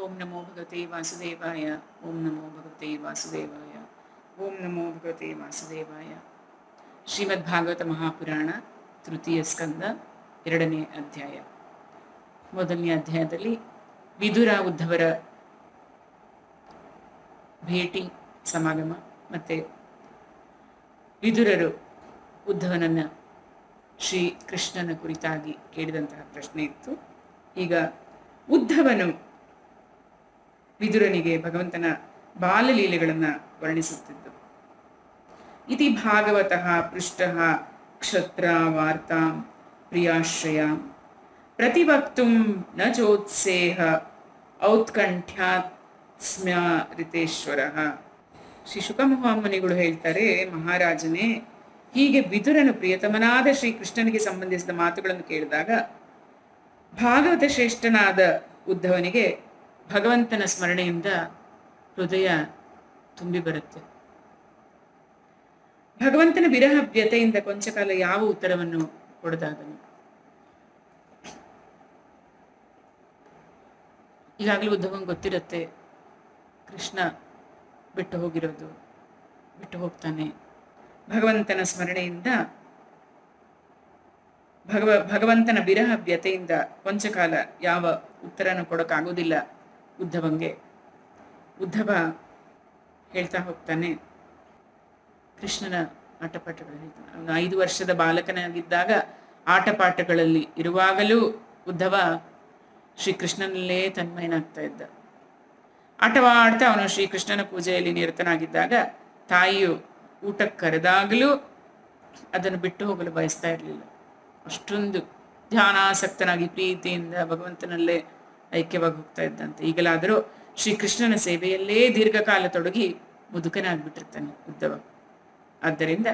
ಓಂ ನಮೋ ಭಗವತೆ ವಾಸುದೇವಾಯ. ಓಂ ನಮೋ ಭಗವತೆ ವಾಸುದೇವಾಯ. ಓಂ ನಮೋ ಭಗವತೆ ವಾಸುದೇವಾಯ. ಶ್ರೀಮದ್ ಭಾಗವತ ಮಹಾಪುರಾಣ ತೃತೀಯ ಸ್ಕಂದ 2ನೇ ಅಧ್ಯಾಯ. ಮೊದಲನೇ ಅಧ್ಯಾಯದಲ್ಲಿ ವಿದುರ ಉದ್ಧವರ ಭೇಟಿ ಸಮಾಗಮ ಮತ್ತು ವಿದುರರು ಉದ್ಧವನನ್ನು ಶ್ರೀ ಕೃಷ್ಣನ ಕುರಿತಾಗಿ ಕೇಳಿದಂತಹ ಪ್ರಶ್ನೆ ಇತ್ತು. ಈಗ ಉದ್ಧವನು ವಿದುರನಿಗೆ ಭಗವಂತನ ಬಾಲಲೀಲೆಗಳನ್ನು ವರ್ಣಿಸುತ್ತಿದ್ದು, ಇತಿ ಭಾಗವತಃ ಪೃಷ್ಟಃ ಕ್ಷತ್ರ ವಾರ್ತಾಂ ಪ್ರಿಯಾಶ್ರಯಾಂ ಪ್ರತಿವಕ್ತುಂ ನ ಚೋತ್ಸೇಹ ಔತ್ಕಂಠ್ಯಾತ್ ಸ್ಮ್ಯರಿತೇಶ್ವರಃ. ಶ್ರೀ ಶುಕಮಹಾಮುನಿಗಳು ಹೇಳ್ತಾರೆ, ಮಹಾರಾಜನೇ, ಹೀಗೆ ವಿದುರನು ಪ್ರಿಯತಮನಾದ ಶ್ರೀಕೃಷ್ಣನಿಗೆ ಸಂಬಂಧಿಸಿದ ಮಾತುಗಳನ್ನು ಕೇಳಿದಾಗ ಭಾಗವತ ಶ್ರೇಷ್ಠನಾದ ಉದ್ಧವನಿಗೆ ಭಗವಂತನ ಸ್ಮರಣೆಯಿಂದ ಹೃದಯ ತುಂಬಿ ಬರುತ್ತೆ. ಭಗವಂತನ ವಿರಹ ವ್ಯತೆಯಿಂದ ಕೊಂಚ ಕಾಲ ಯಾವ ಉತ್ತರವನ್ನು ಕೊಡದಾದನು. ಈಗಾಗಲೇ ಉದ್ಧವನ್ ಗೊತ್ತಿರುತ್ತೆ, ಕೃಷ್ಣ ಬಿಟ್ಟು ಹೋಗಿರೋದು, ಬಿಟ್ಟು ಹೋಗ್ತಾನೆ. ಭಗವಂತನ ಸ್ಮರಣೆಯಿಂದ ಭಗವಂತನ ವಿರಹ ವ್ಯತೆಯಿಂದ ಕೊಂಚ ಕಾಲ ಯಾವ ಉತ್ತರನ ಕೊಡೋಕ್ಕಾಗೋದಿಲ್ಲ ಉದ್ಧವಂಗೆ. ಉದ್ಧವ ಹೇಳ್ತಾ ಹೋಗ್ತಾನೆ, ಕೃಷ್ಣನ ಆಟಪಾಠಗಳು ಹೇಳ್ತಾನೆ. ಅವನು 5 ವರ್ಷದ ಬಾಲಕನಾಗಿದ್ದಾಗ ಆಟಪಾಠಗಳಲ್ಲಿ ಇರುವಾಗಲೂ ಉದ್ಧವ ಶ್ರೀಕೃಷ್ಣನಲ್ಲೇ ತನ್ಮಯನಾಗ್ತಾ ಇದ್ದ. ಆಟವಾಡ್ತಾ ಅವನು ಶ್ರೀಕೃಷ್ಣನ ಪೂಜೆಯಲ್ಲಿ ನಿರತನಾಗಿದ್ದಾಗ ತಾಯಿಯು ಊಟಕ್ಕೆ ಕರೆದಾಗಲೂ ಅದನ್ನು ಬಿಟ್ಟು ಹೋಗಲು ಬಯಸ್ತಾ ಇರಲಿಲ್ಲ. ಅಷ್ಟೊಂದು ಧ್ಯಾನಾಸಕ್ತನಾಗಿ ಪ್ರೀತಿಯಿಂದ ಭಗವಂತನಲ್ಲೇ ಐಕ್ಯವಾಗಿ ಹೋಗ್ತಾ ಇದ್ದಂತೆ. ಈಗಲಾದರೂ ಶ್ರೀಕೃಷ್ಣನ ಸೇವೆಯಲ್ಲೇ ದೀರ್ಘಕಾಲ ತೊಡಗಿ ಮುದುಕನಾಗ್ಬಿಟ್ಟಿರ್ತಾನೆ ಉದ್ಧವ. ಆದ್ದರಿಂದ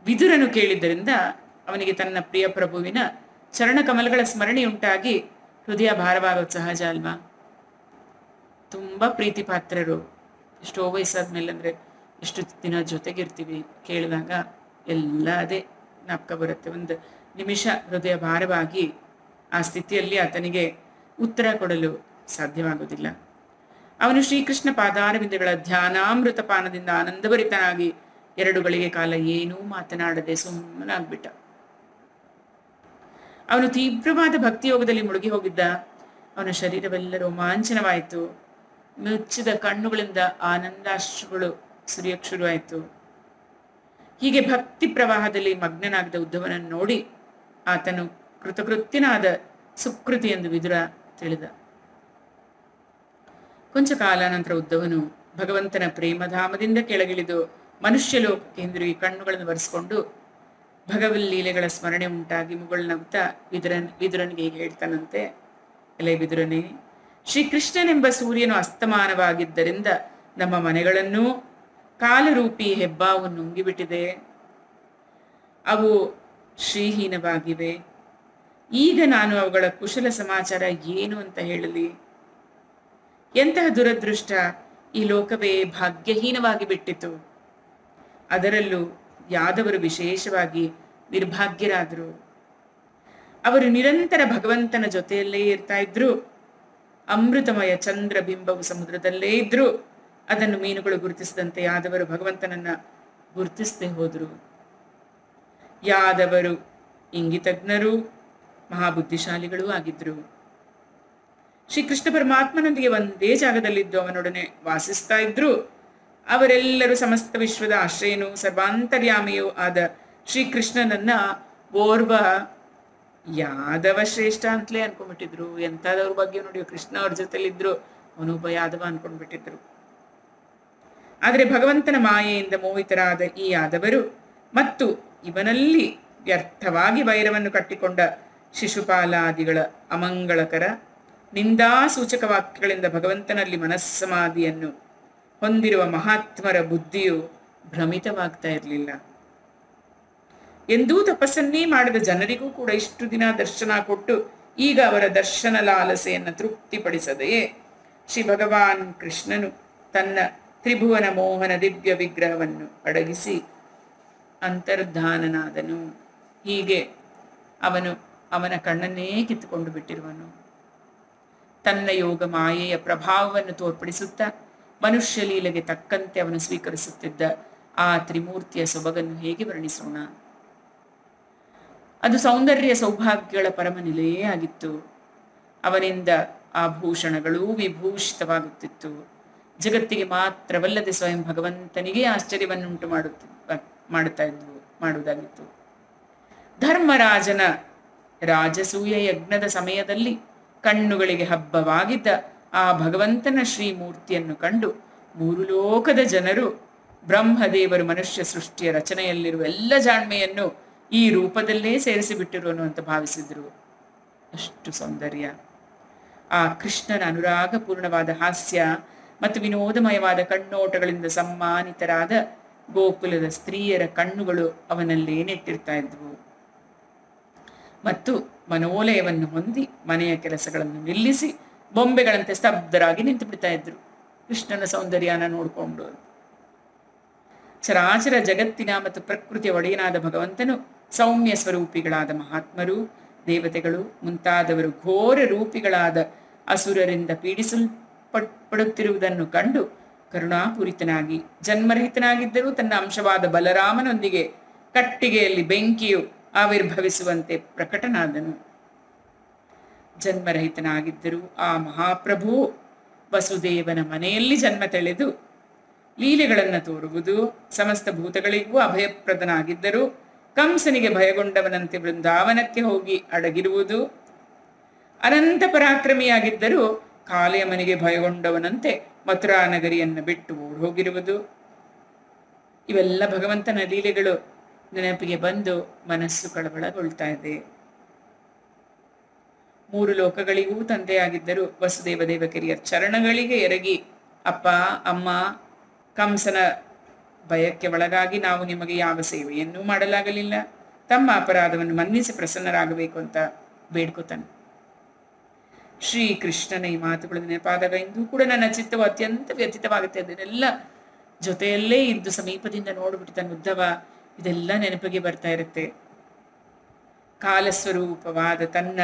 ವಿದುರನು ಕೇಳಿದ್ದರಿಂದ ಅವನಿಗೆ ತನ್ನ ಪ್ರಿಯ ಪ್ರಭುವಿನ ಚರಣಕಮಲಗಳ ಸ್ಮರಣೆಯುಂಟಾಗಿ ಹೃದಯ ಭಾರವಾಗೋದು ಸಹಜ ಅಲ್ವಾ. ತುಂಬ ಪ್ರೀತಿ ಪಾತ್ರರು. ಎಷ್ಟೋ ವಯಸ್ಸಾದ್ಮೇಲೆ ಅಂದರೆ ಎಷ್ಟು ದಿನ ಜೊತೆಗಿರ್ತೀವಿ, ಕೇಳಿದಾಗ ಎಲ್ಲ ಅದೇ ಜ್ಞಾಪಕ ಬರುತ್ತೆ. ಒಂದು ನಿಮಿಷ ಹೃದಯ ಭಾರವಾಗಿ ಆ ಸ್ಥಿತಿಯಲ್ಲಿ ಆತನಿಗೆ ಉತ್ತರ ಕೊಡಲು ಸಾಧ್ಯವಾಗುವುದಿಲ್ಲ. ಅವನು ಶ್ರೀಕೃಷ್ಣ ಪಾದಾರವಿಂದಗಳ ಧ್ಯಾನಾಮೃತ ಪಾನದಿಂದ ಆನಂದಭರಿತನಾಗಿ 2 ಗಳಿಗೆ ಕಾಲ ಏನೂ ಮಾತನಾಡದೆ ಸುಮ್ಮನಾಗ್ಬಿಟ್ಟ. ಅವನು ತೀವ್ರವಾದ ಭಕ್ತಿಯೋಗದಲ್ಲಿ ಮುಳುಗಿ ಹೋಗಿದ್ದ. ಅವನ ಶರೀರವೆಲ್ಲ ರೋಮಾಂಚನವಾಯಿತು. ಮುಚ್ಚಿದ ಕಣ್ಣುಗಳಿಂದ ಆನಂದಾಶ್ರುಗಳು ಸುರಿಯಕ್ಕೆ ಶುರುವಾಯಿತು. ಹೀಗೆ ಭಕ್ತಿ ಪ್ರವಾಹದಲ್ಲಿ ಮಗ್ನನಾಗಿದ್ದ ಉದ್ಧವನನ್ನು ನೋಡಿ ಆತನು ಕೃತಕೃತ್ಯನಾದ ಸುಕೃತಿ ಎಂದು ವಿದುರ ತಿಳಿದ. ಕೊಂಚ ಕಾಲ ನಂತರ ಉದ್ಧವನು ಭಗವಂತನ ಪ್ರೇಮಧಾಮದಿಂದ ಕೆಳಗಿಳಿದು ಮನುಷ್ಯ ಲೋಕಕ್ಕೆ ಹಿಂದಿರುಗಿ ಕಣ್ಣುಗಳನ್ನು ಒರೆಸಿಕೊಂಡು ಭಗವಲ್ಲೀಲೆಗಳ ಸ್ಮರಣೆ ಉಂಟಾಗಿ ಮುಗುಳ್ನಗ್ತಾ ವಿದುರನಿಗೆ ಹೀಗೆ ಹೇಳ್ತಾನಂತೆ, ಎಲೆ ವಿದುರನೇ, ಶ್ರೀಕೃಷ್ಣನೆಂಬ ಸೂರ್ಯನು ಅಸ್ತಮಾನವಾಗಿದ್ದರಿಂದ ನಮ್ಮ ಮನೆಗಳನ್ನೂ ಕಾಲರೂಪಿ ಹೆಬ್ಬಾವು ನುಂಗಿಬಿಟ್ಟಿದೆ. ಅವು ಶ್ರೀಹೀನವಾಗಿವೆ. ಈಗ ನಾನು ಅವುಗಳ ಕುಶಲ ಸಮಾಚಾರ ಏನು ಅಂತ ಹೇಳಲಿ? ಎಂತಹ ದುರದೃಷ್ಟ! ಈ ಲೋಕವೇ ಭಾಗ್ಯಹೀನವಾಗಿ ಬಿಟ್ಟಿತು. ಅದರಲ್ಲೂ ಯಾದವರು ವಿಶೇಷವಾಗಿ ನಿರ್ಭಾಗ್ಯರಾದರು. ಅವರು ನಿರಂತರ ಭಗವಂತನ ಜೊತೆಯಲ್ಲೇ ಇರ್ತಾ ಇದ್ರು. ಅಮೃತಮಯ ಚಂದ್ರ ಬಿಂಬವು ಸಮುದ್ರದಲ್ಲೇ ಇದ್ರು. ಅದನ್ನು ಮೀನುಗಳು ಗುರುತಿಸಿದಂತೆ ಯಾದವರು ಭಗವಂತನನ್ನ ಗುರುತಿಸದೆ ಹೋದರು. ಯಾದವರು ಇಂಗಿತಜ್ಞರು, ಮಹಾಬುದ್ಧಿಶಾಲಿಗಳೂ ಆಗಿದ್ರು. ಶ್ರೀಕೃಷ್ಣ ಪರಮಾತ್ಮನೊಂದಿಗೆ ಒಂದೇ ಜಾಗದಲ್ಲಿದ್ದು ಅವನೊಡನೆ ವಾಸಿಸ್ತಾ ಇದ್ರು. ಅವರೆಲ್ಲರೂ ಸಮಸ್ತ ವಿಶ್ವದ ಆಶ್ರಯನೂ ಸರ್ವಾಂತರ್ಯಾಮಿಯೂ ಆದ ಶ್ರೀಕೃಷ್ಣನನ್ನ ಓರ್ವ ಯಾದವ ಶ್ರೇಷ್ಠ ಅಂತಲೇ ಅನ್ಕೊಂಡ್ಬಿಟ್ಟಿದ್ರು. ಎಂಥದವ್ರ ಬಗ್ಗೆ ನೋಡಿ, ಕೃಷ್ಣ ಅವ್ರ ಜೊತೆಲಿದ್ರು, ಅವನೊಬ್ಬ ಯಾದವ ಅನ್ಕೊಂಡ್ಬಿಟ್ಟಿದ್ರು. ಆದರೆ ಭಗವಂತನ ಮಾಯೆಯಿಂದ ಮೋಹಿತರಾದ ಈ ಯಾದವರು ಮತ್ತು ಇವನಲ್ಲಿ ವ್ಯರ್ಥವಾಗಿ ವೈರವನ್ನು ಕಟ್ಟಿಕೊಂಡ ಶಿಶುಪಾಲಾದಿಗಳ ಅಮಂಗಳಕರ ನಿಂದಾಸೂಚಕ ವಾಕ್ಯಗಳಿಂದ ಭಗವಂತನಲ್ಲಿ ಮನಸ್ಸಮಾಧಿಯನ್ನು ಹೊಂದಿರುವ ಮಹಾತ್ಮರ ಬುದ್ಧಿಯು ಭ್ರಮಿತವಾಗ್ತಾ ಇರಲಿಲ್ಲ. ಎಂದೂ ತಪಸ್ಸನ್ನೇ ಮಾಡಿದ ಜನರಿಗೂ ಕೂಡ ಇಷ್ಟು ದಿನ ದರ್ಶನ ಕೊಟ್ಟು ಈಗ ಅವರ ದರ್ಶನ ಲಾಲಸೆಯನ್ನು ತೃಪ್ತಿಪಡಿಸದೆಯೇ ಶ್ರೀ ಭಗವಾನ್ ಕೃಷ್ಣನು ತನ್ನ ತ್ರಿಭುವನ ಮೋಹನ ದಿವ್ಯ ವಿಗ್ರಹವನ್ನು ಅಡಗಿಸಿ ಅಂತರ್ಧಾನನಾದನು. ಹೀಗೆ ಅವನು ಅವನ ಕಣ್ಣನ್ನೇ ಕಿತ್ತುಕೊಂಡು ಬಿಟ್ಟಿರುವನು. ತನ್ನ ಯೋಗ ಮಾಯೆಯ ಪ್ರಭಾವವನ್ನು ತೋರ್ಪಡಿಸುತ್ತಾ ಮನುಷ್ಯ ಲೀಲೆಗೆ ತಕ್ಕಂತೆ ಅವನು ಸ್ವೀಕರಿಸುತ್ತಿದ್ದ ಆ ತ್ರಿಮೂರ್ತಿಯ ಸೊಬಗನ್ನು ಹೇಗೆ ವರ್ಣಿಸೋಣ? ಅದು ಸೌಂದರ್ಯ ಸೌಭಾಗ್ಯಗಳ ಪರಮ ನಿಲೆಯೇ ಆಗಿತ್ತು. ಅವನಿಂದ ಆಭೂಷಣಗಳೂ ವಿಭೂಷಿತವಾಗುತ್ತಿತ್ತು. ಜಗತ್ತಿಗೆ ಮಾತ್ರವಲ್ಲದೆ ಸ್ವಯಂ ಭಗವಂತನಿಗೆ ಆಶ್ಚರ್ಯವನ್ನುಂಟು ಮಾಡುವುದಾಗಿತ್ತು. ಧರ್ಮರಾಜನ ರಾಜಸೂಯ ಯಜ್ಞದ ಸಮಯದಲ್ಲಿ ಕಣ್ಣುಗಳಿಗೆ ಹಬ್ಬವಾಗಿದ್ದ ಆ ಭಗವಂತನ ಶ್ರೀಮೂರ್ತಿಯನ್ನು ಕಂಡು 3 ಲೋಕದ ಜನರು ಬ್ರಹ್ಮದೇವರು ಮನುಷ್ಯ ಸೃಷ್ಟಿಯ ರಚನೆಯಲ್ಲಿರುವ ಎಲ್ಲ ಜಾಣ್ಮೆಯನ್ನು ಈ ರೂಪದಲ್ಲೇ ಸೇರಿಸಿಬಿಟ್ಟಿರುವನು ಅಂತ ಭಾವಿಸಿದ್ರು. ಅಷ್ಟು ಸೌಂದರ್ಯ. ಆ ಕೃಷ್ಣನ ಅನುರಾಗಪೂರ್ಣವಾದ ಹಾಸ್ಯ ಮತ್ತು ವಿನೋದಮಯವಾದ ಕಣ್ಣೋಟಗಳಿಂದ ಸಮ್ಮಾನಿತರಾದ ಗೋಕುಲದ ಸ್ತ್ರೀಯರ ಕಣ್ಣುಗಳು ಅವನಲ್ಲೇ ನೆಟ್ಟಿರ್ತಾ ಇದ್ವು. ಮತ್ತು ಮನೋಲಯವನ್ನು ಹೊಂದಿ ಮನೆಯ ಕೆಲಸಗಳನ್ನು ನಿಲ್ಲಿಸಿ ಬೊಂಬೆಗಳಂತೆ ಸ್ತಬ್ಧರಾಗಿ ನಿಂತು ಬಿಡ್ತಾ ಇದ್ರು ಕೃಷ್ಣನ ಸೌಂದರ್ಯನ ನೋಡಿಕೊಂಡು. ಚರಾಚರ ಜಗತ್ತಿನ ಮತ್ತು ಪ್ರಕೃತಿಯ ಒಡೆಯನಾದ ಭಗವಂತನು ಸೌಮ್ಯ ಸ್ವರೂಪಿಗಳಾದ ಮಹಾತ್ಮರು, ದೇವತೆಗಳು ಮುಂತಾದವರು ಘೋರ ರೂಪಿಗಳಾದ ಅಸುರರಿಂದ ಪೀಡಿಸಲ್ಪಡುತ್ತಿರುವುದನ್ನು ಕಂಡು ಕರುಣಾಪೂರಿತನಾಗಿ ಜನ್ಮರಹಿತನಾಗಿದ್ದರೂ ತನ್ನ ಅಂಶವಾದ ಬಲರಾಮನೊಂದಿಗೆ ಕಟ್ಟಿಗೆಯಲ್ಲಿ ಬೆಂಕಿಯು ಆವಿರ್ಭವಿಸುವಂತೆ ಪ್ರಕಟನಾದನು. ಜನ್ಮರಹಿತನಾಗಿದ್ದರೂ ಆ ಮಹಾಪ್ರಭು ವಸುದೇವನ ಮನೆಯಲ್ಲಿ ಜನ್ಮ ತಳೆದು ಲೀಲೆಗಳನ್ನು ತೋರುವುದು, ಸಮಸ್ತ ಭೂತಗಳಿಗೂ ಅಭಯಪ್ರದನಾಗಿದ್ದರೂ ಕಂಸನಿಗೆ ಭಯಗೊಂಡವನಂತೆ ವೃಂದಾವನಕ್ಕೆ ಹೋಗಿ ಅಡಗಿರುವುದು, ಅನಂತ ಪರಾಕ್ರಮಿಯಾಗಿದ್ದರೂ ಕಾಲೆಯ ಮನೆಗೆ ಭಯಗೊಂಡವನಂತೆ ಮಥುರಾ ನಗರಿಯನ್ನು ಬಿಟ್ಟು ಓಡೋಗಿರುವುದು, ಇವೆಲ್ಲ ಭಗವಂತನ ಲೀಲೆಗಳು ನೆನಪಿಗೆ ಬಂದು ಮನಸ್ಸು ಕಳವಳಗೊಳ್ತಾ ಇದೆ. 3 ಲೋಕಗಳಿಗೂ ತಂದೆಯಾಗಿದ್ದರು ವಸುದೇವ ದೇವಕಿಯರ ಚರಣಗಳಿಗೆ ಎರಗಿ, ಅಪ್ಪ ಅಮ್ಮ, ಕಂಸನ ಭಯಕ್ಕೆ ಒಳಗಾಗಿ ನಾವು ನಿಮಗೆ ಯಾವ ಸೇವೆಯನ್ನೂ ಮಾಡಲಾಗಲಿಲ್ಲ, ತಮ್ಮ ಅಪರಾಧವನ್ನು ಮನ್ನಿಸಿ ಪ್ರಸನ್ನರಾಗಬೇಕು ಅಂತ ಬೇಡ್ಕೋತಾನೆ. ಶ್ರೀ ಕೃಷ್ಣನ ಈ ಮಾತುಗಳು ನೆನಪಾದಾಗ ಇಂದು ಕೂಡ ನನ್ನ ಚಿತ್ತವು ಅತ್ಯಂತ ವ್ಯಥಿತವಾಗುತ್ತೆ. ಅದನ್ನೆಲ್ಲ ಜೊತೆಯಲ್ಲೇ ಇದ್ದು ಸಮೀಪದಿಂದ ನೋಡ್ಬಿಡ್ತಾನೆ ಉದ್ಧವ. ಇದೆಲ್ಲ ನೆನಪಿಗೆ ಬರ್ತಾ ಇರುತ್ತೆ. ಕಾಲಸ್ವರೂಪವಾದ ತನ್ನ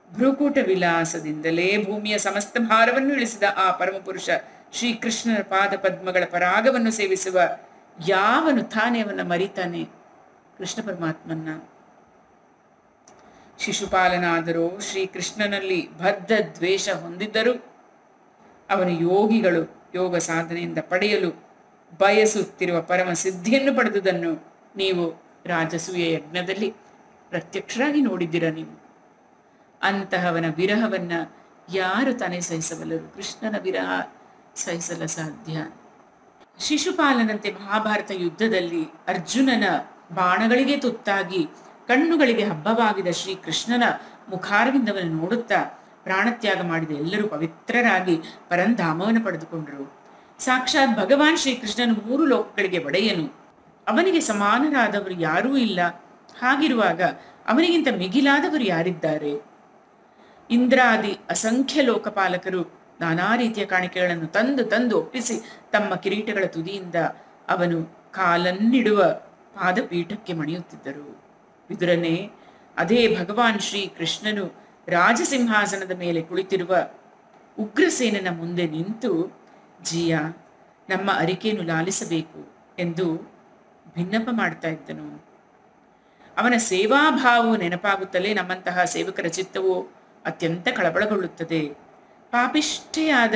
ಭ್ರೂಕೂಟ ವಿಲಾಸದಿಂದಲೇ ಭೂಮಿಯ ಸಮಸ್ತ ಭಾರವನ್ನು ಇಳಿಸಿದ ಆ ಪರಮಪುರುಷ ಶ್ರೀಕೃಷ್ಣನ ಪಾದ ಪದ್ಮಗಳ ಪರಾಗವನ್ನು ಸೇವಿಸುವ ಯಾವನು ತಾನೇ ಅವನ್ನ ಮರಿತಾನೆ? ಕೃಷ್ಣ ಪರಮಾತ್ಮನ್ನ. ಶಿಶುಪಾಲನಾದರೂ ಶ್ರೀಕೃಷ್ಣನಲ್ಲಿ ಬದ್ಧ ದ್ವೇಷ ಹೊಂದಿದ್ದರೂ ಅವನು ಯೋಗಿಗಳು ಯೋಗ ಸಾಧನೆಯಿಂದ ಪಡೆಯಲು ಬಯಸುತ್ತಿರುವ ಪರಮ ಸಿದ್ಧಿಯನ್ನು ಪಡೆದುದನ್ನು ನೀವು ರಾಜಸೂಯ ಯಜ್ಞದಲ್ಲಿ ಪ್ರತ್ಯಕ್ಷರಾಗಿ ನೋಡಿದ್ದೀರ. ನೀವು ಅಂತಹವನ ವಿರಹವನ್ನ ಯಾರು ತಾನೇ ಸಹಿಸಬಲ್ಲರು? ಕೃಷ್ಣನ ವಿರಹ ಸಹಿಸಲ ಸಾಧ್ಯ? ಶಿಶುಪಾಲನಂತೆ ಮಹಾಭಾರತ ಯುದ್ಧದಲ್ಲಿ ಅರ್ಜುನನ ಬಾಣಗಳಿಗೆ ತುತ್ತಾಗಿ ಕಣ್ಣುಗಳಿಗೆ ಹಬ್ಬವಾಗಿದ ಶ್ರೀಕೃಷ್ಣನ ಮುಖಾರವಿಂದವನ್ನು ನೋಡುತ್ತಾ ಪ್ರಾಣತ್ಯಾಗ ಮಾಡಿದ ಎಲ್ಲರೂ ಪವಿತ್ರರಾಗಿ ಪರಂಧಾಮವನ್ನು ಪಡೆದುಕೊಂಡರು. ಸಾಕ್ಷಾತ್ ಭಗವಾನ್ ಶ್ರೀಕೃಷ್ಣನು 3 ಲೋಕಗಳಿಗೆ ಒಡೆಯನು. ಅವನಿಗೆ ಸಮಾನರಾದವರು ಯಾರೂ ಇಲ್ಲ. ಹಾಗಿರುವಾಗ ಅವನಿಗಿಂತ ಮಿಗಿಲಾದವರು ಯಾರಿದ್ದಾರೆ? ಇಂದ್ರಾದಿ ಅಸಂಖ್ಯ ಲೋಕಪಾಲಕರು ನಾನಾ ರೀತಿಯ ಕಾಣಿಕೆಗಳನ್ನು ತಂದು ತಂದು ಒಪ್ಪಿಸಿ ತಮ್ಮ ಕಿರೀಟಗಳ ತುದಿಯಿಂದ ಅವನು ಕಾಲನ್ನಿಡುವ ಪಾದಪೀಠಕ್ಕೆ ಮಣಿಯುತ್ತಿದ್ದರು. ವಿದುರನೇ, ಅದೇ ಭಗವಾನ್ ಶ್ರೀ ಕೃಷ್ಣನು ರಾಜಸಿಂಹಾಸನದ ಮೇಲೆ ಕುಳಿತಿರುವ ಉಗ್ರಸೇನನ ಮುಂದೆ ನಿಂತು, ಜಿಯ, ನಮ್ಮ ಅರಿಕೆಯನ್ನು ಲಾಲಿಸಬೇಕು ಎಂದು ಭಿನ್ನಪ ಮಾಡ್ತಾ ಇದ್ದನು. ಅವನ ಸೇವಾಭಾವವು ನೆನಪಾಗುತ್ತಲೇ ನಮ್ಮಂತಹ ಸೇವಕರ ಚಿತ್ತವು ಅತ್ಯಂತ ಕಳವಳಗೊಳ್ಳುತ್ತದೆ. ಪಾಪಿಷ್ಠೆಯಾದ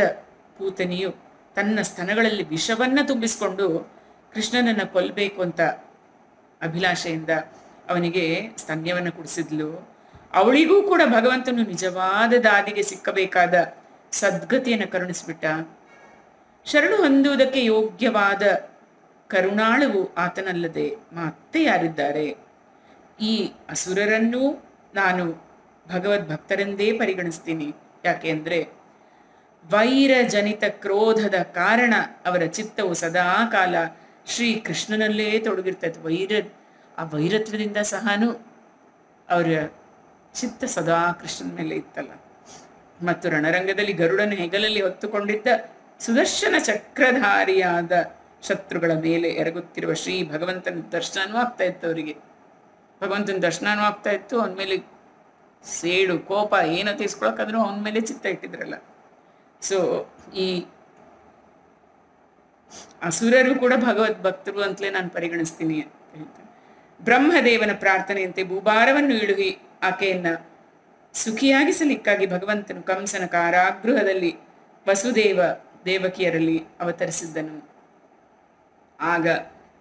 ಪೂತನಿಯು ತನ್ನ ಸ್ತನಗಳಲ್ಲಿ ವಿಷವನ್ನ ತುಂಬಿಸಿಕೊಂಡು ಕೃಷ್ಣನನ್ನು ಕೊಲ್ಲಬೇಕು ಅಂತ ಅಭಿಲಾಷೆಯಿಂದ ಅವನಿಗೆ ಸ್ತನ್ಯವನ್ನು ಕುಡಿಸಿದ್ಲು. ಅವಳಿಗೂ ಕೂಡ ಭಗವಂತನು ನಿಜವಾದ ದಾದಿಗೆ ಸಿಕ್ಕಬೇಕಾದ ಸದ್ಗತಿಯನ್ನು ಕರುಣಿಸಿಬಿಟ್ಟ. ಶರಣು ಹೊಂದುವುದಕ್ಕೆ ಯೋಗ್ಯವಾದ ಕರುಣಾಳವು ಆತನಲ್ಲದೆ ಮತ್ತೆ ಯಾರಿದ್ದಾರೆ? ಈ ಅಸುರರನ್ನೂ ನಾನು ಭಗವದ್ ಭಕ್ತರೆಂದೇ ಪರಿಗಣಿಸ್ತೀನಿ. ಯಾಕೆ ಅಂದ್ರೆ ವೈರಜನಿತ ಕ್ರೋಧದ ಕಾರಣ ಅವರ ಚಿತ್ತವು ಸದಾ ಕಾಲ ಶ್ರೀ ಕೃಷ್ಣನಲ್ಲೇ ತೊಡಗಿರ್ತದೆ. ಆ ವೈರತ್ವದಿಂದ ಸಹನೂ ಅವರ ಚಿತ್ತ ಸದಾ ಕೃಷ್ಣನ ಮೇಲೆ ಇತ್ತಲ್ಲ. ಮತ್ತು ರಣರಂಗದಲ್ಲಿ ಗರುಡನ ಹೆಗಲಲ್ಲಿ ಹೊತ್ತುಕೊಂಡಿದ್ದ ಸುದರ್ಶನ ಚಕ್ರಧಾರಿಯಾದ ಶತ್ರುಗಳ ಮೇಲೆ ಎರಗುತ್ತಿರುವ ಶ್ರೀ ಭಗವಂತನ ದರ್ಶನವೂ ಆಗ್ತಾ ಇತ್ತು. ಅವರಿಗೆ ಭಗವಂತನ ದರ್ಶನವೂ ಆಗ್ತಾ ಇತ್ತು. ಅವನ ಮೇಲೆ ಸೇಡು ಕೋಪ ಏನೋ ತೀರ್ಸ್ಕೊಳಕ್ಕಾದ್ರೂ ಅವನ ಮೇಲೆ ಚಿತ್ತ ಇಟ್ಟಿದ್ರಲ್ಲ. ಸೊ ಈ ಅಸುರರು ಕೂಡ ಭಗವದ್ ಭಕ್ತರು ಅಂತಲೇ ನಾನು ಪರಿಗಣಿಸ್ತೀನಿ ಅಂತ ಹೇಳ್ತಾರೆ. ಬ್ರಹ್ಮದೇವನ ಪ್ರಾರ್ಥನೆಯಂತೆ ಭೂಭಾರವನ್ನು ಇಳುವಿ ಆಕೆಯನ್ನ ಸುಖಿಯಾಗಿಸಲಿಕ್ಕಾಗಿ ಭಗವಂತನು ಕಂಸನ ಕಾರಾಗೃಹದಲ್ಲಿ ವಸುದೇವ ದೇವಕಿಯರಲ್ಲಿ ಅವತರಿಸಿದ್ದನು. ಆಗ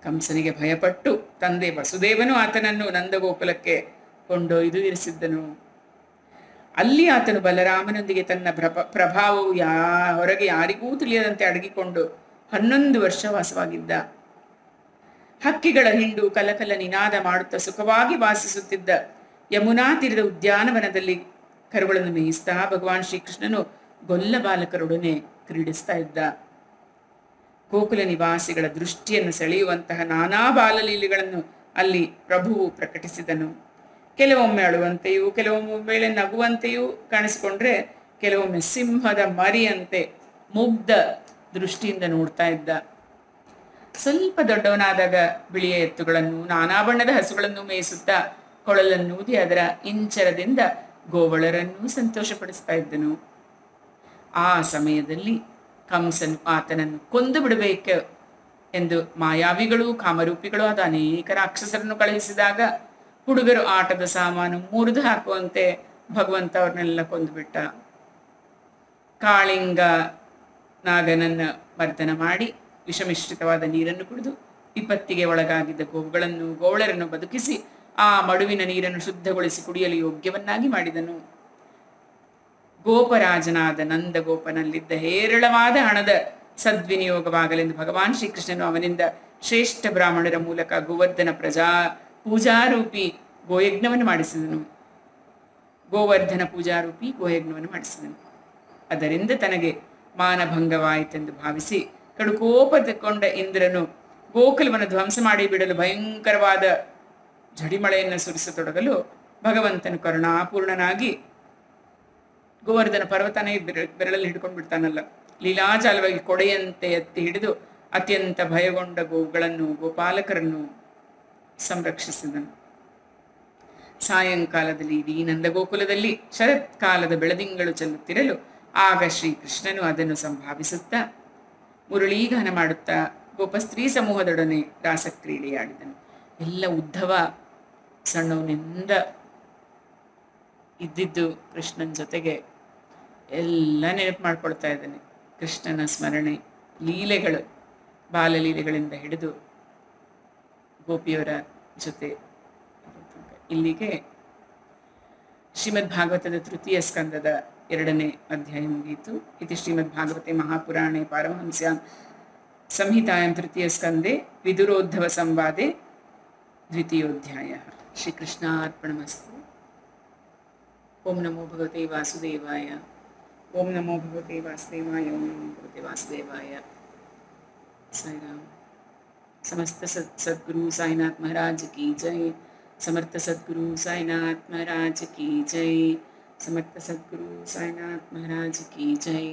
ಕಂಸನಿಗೆ ಭಯಪಟ್ಟು ತಂದೆ ವಸುದೇವನು ಆತನನ್ನು ನಂದಗೋಕುಲಕ್ಕೆ ಕೊಂಡೊಯ್ದು ಇರಿಸಿದ್ದನು. ಅಲ್ಲಿ ಆತನು ಬಲರಾಮನೊಂದಿಗೆ ತನ್ನ ಪ್ರಭಾವವು ಹೊರಗೆ ಯಾರಿಗೂ ತಿಳಿಯದಂತೆ ಅಡಗಿಕೊಂಡು 11 ವರ್ಷ ವಾಸವಾಗಿದ್ದ. ಹಕ್ಕಿಗಳ ಹಿಂಡು ಕಲಕಲ ನಿನಾದ ಮಾಡುತ್ತಾ ಸುಖವಾಗಿ ವಾಸಿಸುತ್ತಿದ್ದ ಯಮುನಾ ತೀರದ ಉದ್ಯಾನವನದಲ್ಲಿ ಕರುಗಳನ್ನು ಮೇಯಿಸ್ತಾ ಭಗವಾನ್ ಶ್ರೀಕೃಷ್ಣನು ಗೊಲ್ಲ ಬಾಲಕರೊಡನೆ ಕ್ರೀಡಿಸ್ತಾ ಇದ್ದ. ಗೋಕುಲ ನಿವಾಸಿಗಳ ದೃಷ್ಟಿಯನ್ನು ಸೆಳೆಯುವಂತಹ ನಾನಾ ಬಾಲಲೀಲೆಗಳನ್ನು ಅಲ್ಲಿ ಪ್ರಭುವು ಪ್ರಕಟಿಸಿದನು. ಕೆಲವೊಮ್ಮೆ ಅಳುವಂತೆಯೂ ಕೆಲವೊಮ್ಮೆ ನಗುವಂತೆಯೂ ಕಾಣಿಸಿಕೊಂಡ್ರೆ ಕೆಲವೊಮ್ಮೆ ಸಿಂಹದ ಮರಿಯಂತೆ ಮುಗ್ಧ ದೃಷ್ಟಿಯಿಂದ ನೋಡ್ತಾ ಇದ್ದ. ಸ್ವಲ್ಪ ದೊಡ್ಡವನಾದಾಗ ಬಿಳಿಯ ಎತ್ತುಗಳನ್ನು ನಾನಾ ಬಣ್ಣದ ಹಸುಗಳನ್ನು ಮೇಯಿಸುತ್ತಾ ಕೊಳಲನ್ನೂದಿ ಅದರ ಇಂಚರದಿಂದ ಗೋವಳರನ್ನೂ ಸಂತೋಷಪಡಿಸ್ತಾ ಇದ್ದನು. ಆ ಸಮಯದಲ್ಲಿ ಕಂಸನು ಆತನನ್ನು ಕೊಂದು ಬಿಡಬೇಕು ಎಂದು ಮಾಯಾವಿಗಳು ಕಾಮರೂಪಿಗಳು ಆದ ಅನೇಕ ರಾಕ್ಷಸರನ್ನು ಕಳುಹಿಸಿದಾಗ ಹುಡುಗರು ಆಟದ ಸಾಮಾನು ಮುರಿದು ಹಾಕುವಂತೆ ಭಗವಂತ ಅವ್ರನ್ನೆಲ್ಲ ಕೊಂದುಬಿಟ್ಟ. ಕಾಳಿಂಗ ನಾಗನನ್ನ ಮರ್ದನ ಮಾಡಿ ವಿಷಮಿಶ್ರಿತವಾದ ನೀರನ್ನು ಕುಡಿದು ವಿಪತ್ತಿಗೆ ಒಳಗಾಗಿದ್ದ ಗೋವಳರನ್ನು ಬದುಕಿಸಿ ಆ ಮಡುವಿನ ನೀರನ್ನು ಶುದ್ಧಗೊಳಿಸಿ ಕುಡಿಯಲು ಯೋಗ್ಯವನ್ನಾಗಿ ಮಾಡಿದನು. ಗೋಪರಾಜನಾದ ನಂದಗೋಪನಲ್ಲಿದ್ದ ಹೇರಳವಾದ ಹಣದ ಸದ್ವಿನಿಯೋಗವಾಗಲೆಂದು ಭಗವಾನ್ ಶ್ರೀಕೃಷ್ಣನು ಅವನಿಂದ ಶ್ರೇಷ್ಠ ಬ್ರಾಹ್ಮಣರ ಮೂಲಕ ಗೋವರ್ಧನ ಪೂಜಾರೂಪಿ ಗೋಯಜ್ಞವನ್ನು ಮಾಡಿಸಿದನು. ಅದರಿಂದ ತನಗೆ ಮಾನಭಂಗವಾಯಿತೆಂದು ಭಾವಿಸಿ ಕಡುಕೋಪಗೊಂಡ ಇಂದ್ರನು ಗೋಕುಲವನ್ನು ಧ್ವಂಸ ಮಾಡಿ ಬಿಡಲು ಭಯಂಕರವಾದ ಝಡಿಮಳೆಯನ್ನು ಸುರಿಸತೊಡಗಲು ಭಗವಂತನು ಕರುಣಾಪೂರ್ಣನಾಗಿ ಗೋವರ್ಧನ ಪರ್ವತನೇ ಬೆರಳಲ್ಲಿ ಹಿಡ್ಕೊಂಡು ಬಿಡ್ತಾನಲ್ಲ, ಲೀಲಾಜಾಲವಾಗಿ ಕೊಡೆಯಂತೆ ಎತ್ತಿ ಹಿಡಿದು ಅತ್ಯಂತ ಭಯಗೊಂಡ ಗೋಪಾಲಕರನ್ನು ಸಂರಕ್ಷಿಸಿದನು. ಸಾಯಂಕಾಲದಲ್ಲಿ ಇಡೀ ನಂದಗೋಕುಲದಲ್ಲಿ ಶರತ್ಕಾಲದ ಬೆಳದಿಂಗಳು ಚೆಲ್ಲುತ್ತಿರಲು ಆಗ ಶ್ರೀಕೃಷ್ಣನು ಅದನ್ನು ಸಂಭಾವಿಸುತ್ತಾ ಮುರಳೀಗಾನ ಮಾಡುತ್ತಾ ಗೋಪಸ್ತ್ರೀ ಸಮೂಹದೊಡನೆ ರಾಸಕ್ರೀಡೆಯಾಡಿದನು. ಎಲ್ಲ ಉದ್ಧವ ಸಣ್ಣವನಿಂದ ಇದ್ದಿದ್ದು ಕೃಷ್ಣನ ಜೊತೆಗೆ ಎಲ್ಲ ನೆನಪು ಮಾಡ್ಕೊಳ್ತಾ ಇದ್ದಾನೆ. ಕೃಷ್ಣನ ಸ್ಮರಣೆ, ಲೀಲೆಗಳು, ಬಾಲಲೀಲೆಗಳಿಂದ ಹಿಡಿದು ಗೋಪಿಯವರ ಜೊತೆ. ಇಲ್ಲಿಗೆ ಶ್ರೀಮದ್ ಭಾಗವತದ ತೃತೀಯ ಸ್ಕಂದದ 2ನೇ ಅಧ್ಯಾಯ ಮುಗಿಯಿತು. ಇತಿ ಶ್ರೀಮದ್ ಭಾಗವತೆ ಮಹಾಪುರಾಣೆ ಪಾರಮಹಂಸ್ಯಾಂ ಸಂಹಿತಾಯಾಂ ತೃತೀಯ ಸ್ಕಂದೆ ವಿದುರೋದ್ಧವ ಸಂವಾದೆ ದ್ವಿತೀಯೋಧ್ಯಾಯ. ಶ್ರೀಕೃಷ್ಣಾರ್ಪಣಮಸ್ತು. ಓಂ ನಮೋ ಭಗವತೆ ವಾಸುದೇವಾಯ. ಓಂ ನಮೋ ಭಗವತೆ ವಾಸುದೇವಾಯ. ಓಂ ನಮೋ ಭಗವತೆ ವಾಸುದೇವಾಯ. ಸಾಯಿರಾಮ್. समस्त सद्गुरु साईनाथ महाराज की जय. समर्थ सद्गुरु साईनाथ महाराज की जय. समर्थ सद्गुरु साईनाथ महाराज की जय.